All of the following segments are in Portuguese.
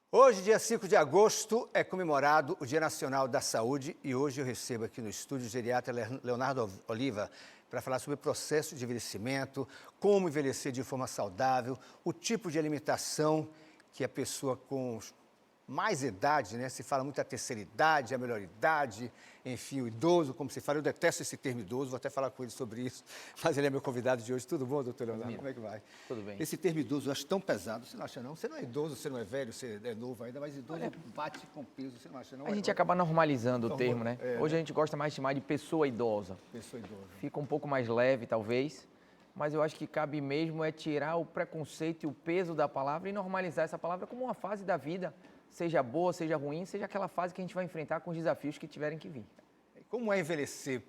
Hoje, dia 5 de agosto, é comemorado o Dia Nacional da Saúde e hoje eu recebo aqui no estúdio o geriatra Leonardo Oliva para falar sobre o processo de envelhecimento, como envelhecer de forma saudável, o tipo de alimentação que a pessoa com mais idade, né? Se fala muito a terceira idade, a melhor idade, enfim, o idoso, como se fala. Eu detesto esse termo idoso, vou até falar com ele sobre isso, mas ele é meu convidado de hoje. Tudo bom, doutor Leonardo? Como é que vai? Tudo bem. Esse termo idoso eu acho tão pesado, você não acha não? Você não é idoso, você não é velho, você é novo ainda, mas idoso bate com peso, você não acha não? A gente acaba normalizando o termo, né? Hoje a gente gosta mais de chamar de pessoa idosa. Pessoa idosa. Fica um pouco mais leve, talvez, mas eu acho que cabe mesmo é tirar o preconceito e o peso da palavra e normalizar essa palavra como uma fase da vida, seja boa, seja ruim, seja aquela fase que a gente vai enfrentar com os desafios que tiverem que vir. Como é envelhecer?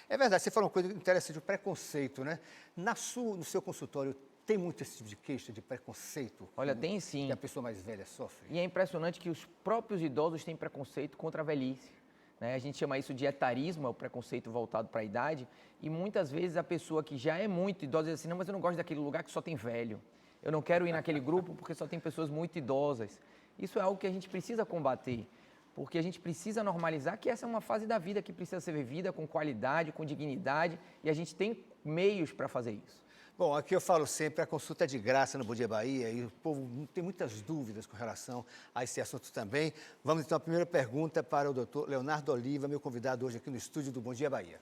É verdade, você falou uma coisa interessante, o preconceito, né? No seu consultório, tem muito esse tipo de queixa, de preconceito? Olha, tem sim. Que a pessoa mais velha sofre? E é impressionante que os próprios idosos têm preconceito contra a velhice, né? A gente chama isso de etarismo, é o preconceito voltado para a idade, e muitas vezes a pessoa que já é muito idosa diz assim, não, mas eu não gosto daquele lugar que só tem velho. Eu não quero ir naquele grupo porque só tem pessoas muito idosas. Isso é algo que a gente precisa combater, porque a gente precisa normalizar que essa é uma fase da vida que precisa ser vivida com qualidade, com dignidade, e a gente tem meios para fazer isso. Bom, aqui eu falo sempre, a consulta é de graça no Bom Dia Bahia e o povo tem muitas dúvidas com relação a esse assunto também. Vamos então à primeira pergunta para o doutor Leonardo Oliva, meu convidado hoje aqui no estúdio do Bom Dia Bahia.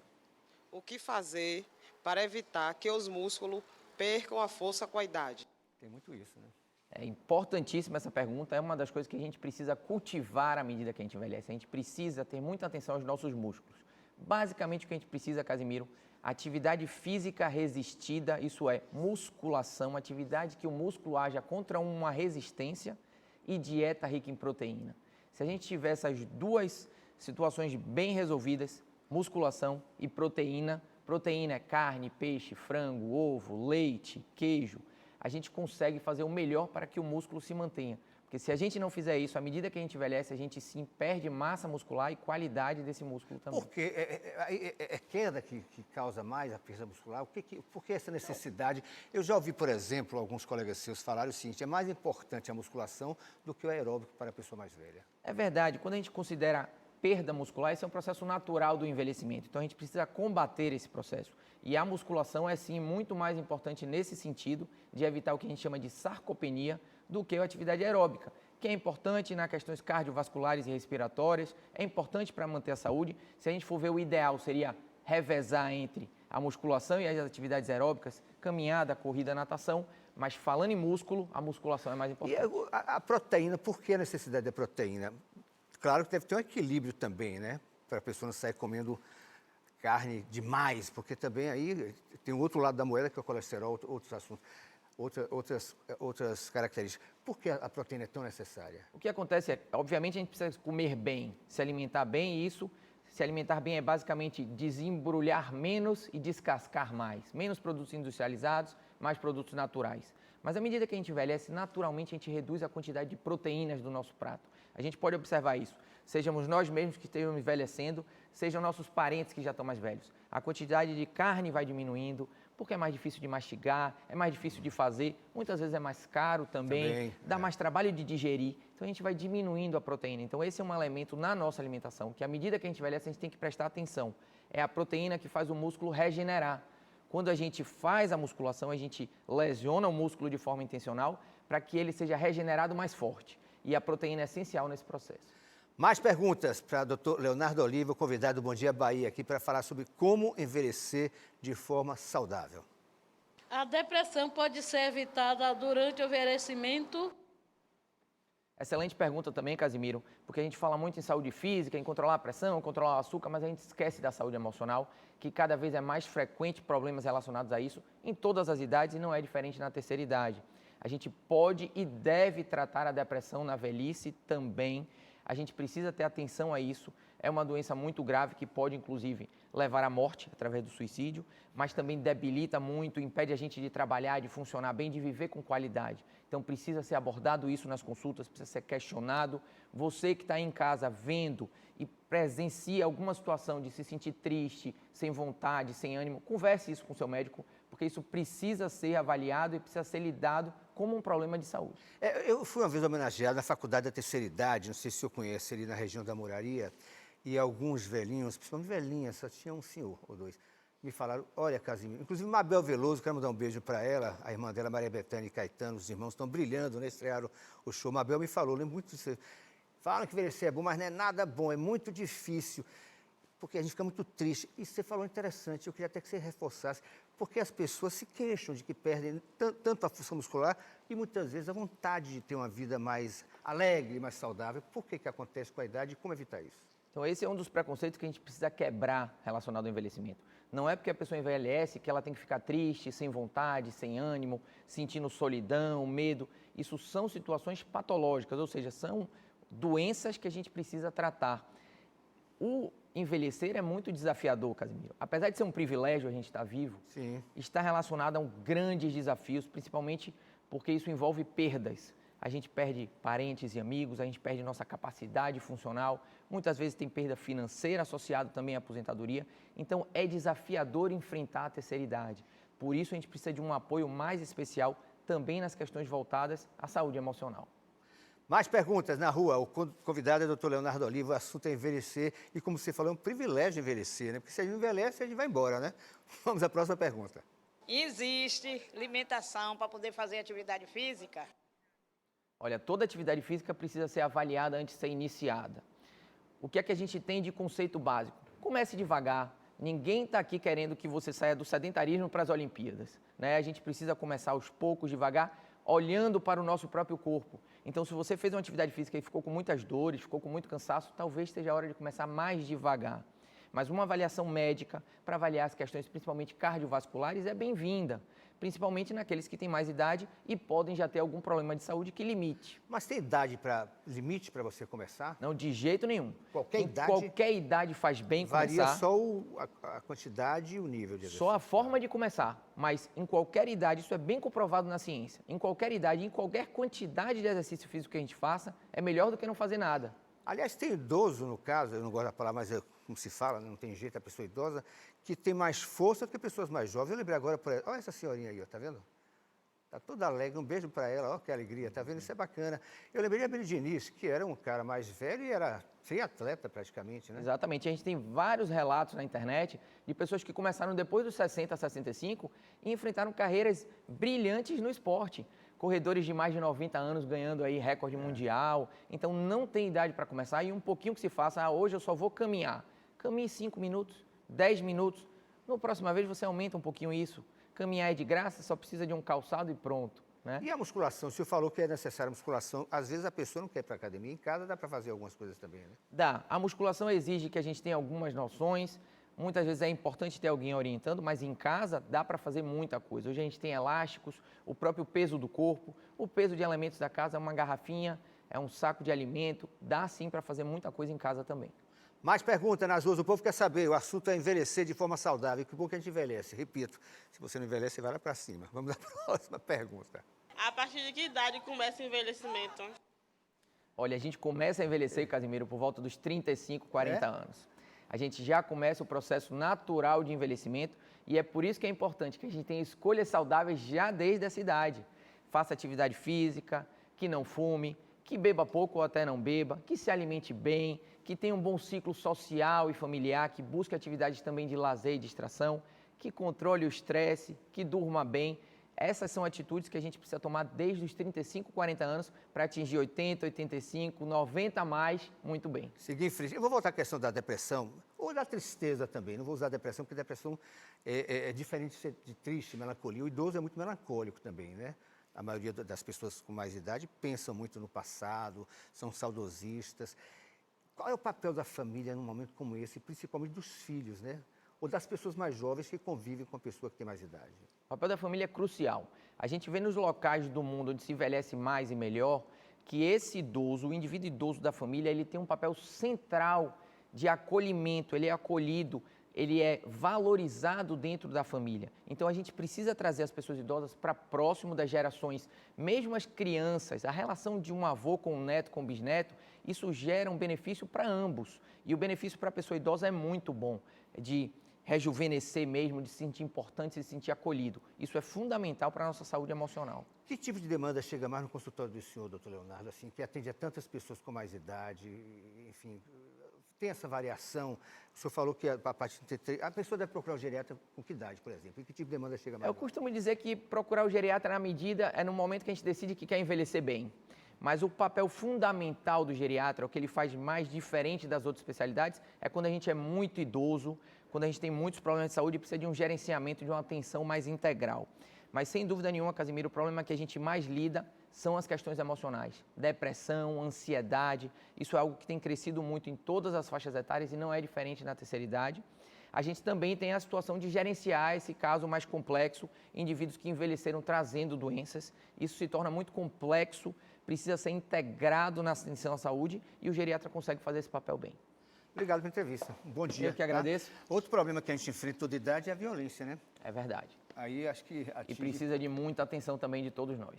O que fazer para evitar que os músculos percam a força com a idade? Tem muito isso, né? É importantíssima essa pergunta, é uma das coisas que a gente precisa cultivar à medida que a gente envelhece. A gente precisa ter muita atenção aos nossos músculos. Basicamente o que a gente precisa, Casimiro, atividade física resistida, isso é, musculação, atividade que o músculo haja contra uma resistência e dieta rica em proteína. Se a gente tiver essas duas situações bem resolvidas, musculação e proteína, proteína é carne, peixe, frango, ovo, leite, queijo, a gente consegue fazer o melhor para que o músculo se mantenha. Porque se a gente não fizer isso, à medida que a gente envelhece, a gente sim perde massa muscular e qualidade desse músculo também. Porque é queda que causa mais a perda muscular? Por que essa necessidade? Eu já ouvi, por exemplo, alguns colegas seus falarem o seguinte, é mais importante a musculação do que o aeróbico para a pessoa mais velha. É verdade, quando a gente considera perda muscular, esse é um processo natural do envelhecimento, então a gente precisa combater esse processo. E a musculação é sim muito mais importante nesse sentido de evitar o que a gente chama de sarcopenia do que a atividade aeróbica, que é importante nas questões cardiovasculares e respiratórias, é importante para manter a saúde. Se a gente for ver, o ideal seria revezar entre a musculação e as atividades aeróbicas, caminhada, corrida, natação, mas falando em músculo, a musculação é mais importante. E a proteína, por que a necessidade da proteína? Claro que deve ter um equilíbrio também, né? Para a pessoa não sair comendo carne demais, porque também aí tem um outro lado da moeda que é o colesterol, outros assuntos, outras características. Por que a proteína é tão necessária? O que acontece é, obviamente, a gente precisa comer bem, se alimentar bem, e isso, se alimentar bem é basicamente desembrulhar menos e descascar mais. Menos produtos industrializados, mais produtos naturais. Mas à medida que a gente envelhece, naturalmente a gente reduz a quantidade de proteínas do nosso prato. A gente pode observar isso. Sejamos nós mesmos que estejamos envelhecendo, sejam nossos parentes que já estão mais velhos. A quantidade de carne vai diminuindo, porque é mais difícil de mastigar, é mais difícil de fazer, muitas vezes é mais caro também dá mais trabalho de digerir. Então a gente vai diminuindo a proteína. Então esse é um elemento na nossa alimentação, que à medida que a gente envelhece, a gente tem que prestar atenção. É a proteína que faz o músculo regenerar. Quando a gente faz a musculação, a gente lesiona o músculo de forma intencional para que ele seja regenerado mais forte. E a proteína é essencial nesse processo. Mais perguntas para o doutor Leonardo Oliva, convidado do Bom Dia Bahia, aqui para falar sobre como envelhecer de forma saudável. A depressão pode ser evitada durante o envelhecimento? Excelente pergunta também, Casimiro, porque a gente fala muito em saúde física, em controlar a pressão, controlar o açúcar, mas a gente esquece da saúde emocional, que cada vez é mais frequente problemas relacionados a isso em todas as idades e não é diferente na terceira idade. A gente pode e deve tratar a depressão na velhice também. A gente precisa ter atenção a isso. É uma doença muito grave que pode, inclusive, levar à morte através do suicídio, mas também debilita muito, impede a gente de trabalhar, de funcionar bem, de viver com qualidade. Então, precisa ser abordado isso nas consultas, precisa ser questionado. Você que está em casa vendo e presencia alguma situação de se sentir triste, sem vontade, sem ânimo, converse isso com o seu médico, porque isso precisa ser avaliado e precisa ser lidado como um problema de saúde. Eu fui uma vez homenageado na Faculdade da Terceira Idade, não sei se o senhor conhece, ali na região da Moraria, e alguns velhinhos, principalmente velhinhas, só tinha um senhor ou dois, me falaram, olha, Casimiro, inclusive Mabel Veloso, quero mandar um beijo para ela, a irmã dela, Maria Bethânia e Caetano, os irmãos estão brilhando, né, estrearam o show. Mabel me falou, lembro muito disso, falam que envelhecer é bom, mas não é nada bom, é muito difícil, porque a gente fica muito triste. E você falou interessante, eu queria até que você reforçasse, porque as pessoas se queixam de que perdem tanto a função muscular e muitas vezes a vontade de ter uma vida mais alegre, mais saudável. Por que acontece com a idade e como evitar isso? Então, esse é um dos preconceitos que a gente precisa quebrar relacionado ao envelhimento. Não é porque a pessoa envelhece que ela tem que ficar triste, sem vontade, sem ânimo, sentindo solidão, medo. Isso são situações patológicas, ou seja, são doenças que a gente precisa tratar. O envelhecer é muito desafiador, Casimiro. Apesar de ser um privilégio a gente estar vivo, Sim. está relacionado a grandes desafios, principalmente porque isso envolve perdas. A gente perde parentes e amigos, a gente perde nossa capacidade funcional, muitas vezes tem perda financeira associada também à aposentadoria, então é desafiador enfrentar a terceira idade. Por isso a gente precisa de um apoio mais especial também nas questões voltadas à saúde emocional. Mais perguntas na rua. O convidado é o Dr. Leonardo Oliva, o assunto é envelhecer e, como você falou, é um privilégio envelhecer, né? Porque se a gente envelhece, a gente vai embora, né? Vamos à próxima pergunta. Existe limitação para poder fazer atividade física? Olha, toda atividade física precisa ser avaliada antes de ser iniciada. O que é que a gente tem de conceito básico? Comece devagar. Ninguém está aqui querendo que você saia do sedentarismo para as Olimpíadas, né? A gente precisa começar aos poucos, devagar, olhando para o nosso próprio corpo. Então, se você fez uma atividade física e ficou com muitas dores, ficou com muito cansaço, talvez esteja a hora de começar mais devagar. Mas uma avaliação médica para avaliar as questões, principalmente cardiovasculares, é bem-vinda, principalmente naqueles que têm mais idade e podem já ter algum problema de saúde que limite. Mas tem limite para você começar? Não, de jeito nenhum. Qualquer idade? Qualquer idade faz bem Varia começar. só a quantidade e o nível de exercício. Só a forma de começar, mas em qualquer idade, isso é bem comprovado na ciência, em qualquer idade, em qualquer quantidade de exercício físico que a gente faça, é melhor do que não fazer nada. Aliás, tem idoso, no caso, eu não gosto da palavra, mas é como se fala, não tem jeito, a pessoa idosa, que tem mais força do que pessoas mais jovens. Eu lembrei agora, olha essa senhorinha aí, ó, tá vendo? Está toda alegre, um beijo para ela, ó, que alegria, tá vendo? Isso é bacana. Eu lembrei de Abel Diniz, que era um cara mais velho e era triatleta praticamente, né? Exatamente, a gente tem vários relatos na internet de pessoas que começaram depois dos 60 a 65 e enfrentaram carreiras brilhantes no esporte. Corredores de mais de 90 anos ganhando aí recorde mundial. Então não tem idade para começar e um pouquinho que se faça, hoje eu só vou caminhar. Caminhe 5 minutos, 10 minutos. Na próxima vez você aumenta um pouquinho isso. Caminhar é de graça, só precisa de um calçado e pronto, né? E a musculação? O senhor falou que é necessária a musculação. Às vezes a pessoa não quer ir para a academia, em casa dá para fazer algumas coisas também, né? Dá. A musculação exige que a gente tenha algumas noções. Muitas vezes é importante ter alguém orientando, mas em casa dá para fazer muita coisa. Hoje a gente tem elásticos, o próprio peso do corpo, o peso de elementos da casa, é uma garrafinha, é um saco de alimento. Dá sim para fazer muita coisa em casa também. Mais perguntas nas ruas, o povo quer saber. O assunto é envelhecer de forma saudável. Que bom que a gente envelhece. Repito, se você não envelhece, você vai lá para cima. Vamos à próxima pergunta. A partir de que idade começa o envelhecimento? Olha, a gente começa a envelhecer, Casimiro, por volta dos 35, 40 anos. A gente já começa o processo natural de envelhecimento e é por isso que é importante que a gente tenha escolhas saudáveis já desde essa idade. Faça atividade física, que não fume, que beba pouco ou até não beba, que se alimente bem, que tenha um bom ciclo social e familiar, que busque atividades também de lazer e distração, que controle o estresse, que durma bem. Essas são atitudes que a gente precisa tomar desde os 35, 40 anos para atingir 80, 85, 90 a mais, muito bem. Seguir em frente. Eu vou voltar à questão da depressão, ou da tristeza também. Não vou usar depressão, porque depressão é diferente de triste, melancolia. O idoso é muito melancólico também, né? A maioria das pessoas com mais idade pensam muito no passado, são saudosistas. Qual é o papel da família num momento como esse, principalmente dos filhos, né? Ou das pessoas mais jovens que convivem com a pessoa que tem mais idade? O papel da família é crucial. A gente vê nos locais do mundo onde se envelhece mais e melhor, que esse idoso, o indivíduo idoso da família, ele tem um papel central de acolhimento, ele é acolhido, ele é valorizado dentro da família. Então a gente precisa trazer as pessoas idosas para próximo das gerações, mesmo as crianças. A relação de um avô com um neto, com um bisneto, isso gera um benefício para ambos. E o benefício para a pessoa idosa é muito bom, de rejuvenescer mesmo, de se sentir importante, de se sentir acolhido. Isso é fundamental para a nossa saúde emocional. Que tipo de demanda chega mais no consultório do senhor, doutor Leonardo, assim, que atende a tantas pessoas com mais idade, enfim, tem essa variação? O senhor falou que a partir de a pessoa deve procurar o geriatra com que idade, por exemplo? E que tipo de demanda chega mais? Eu costumo dizer que procurar o geriatra na medida é no momento que a gente decide que quer envelhecer bem. Mas o papel fundamental do geriatra, o que ele faz mais diferente das outras especialidades, é quando a gente é muito idoso, quando a gente tem muitos problemas de saúde e precisa de um gerenciamento, de uma atenção mais integral. Mas, sem dúvida nenhuma, Casimiro, o problema que a gente mais lida são as questões emocionais. Depressão, ansiedade, isso é algo que tem crescido muito em todas as faixas etárias e não é diferente na terceira idade. A gente também tem a situação de gerenciar esse caso mais complexo, indivíduos que envelheceram trazendo doenças. Isso se torna muito complexo, precisa ser integrado na atenção à saúde e o geriatra consegue fazer esse papel bem. Obrigado pela entrevista. Um bom dia. Eu que agradeço. Tá? Outro problema que a gente enfrenta toda idade é a violência, né? É verdade. Aí acho que E atinge... precisa de muita atenção também de todos nós.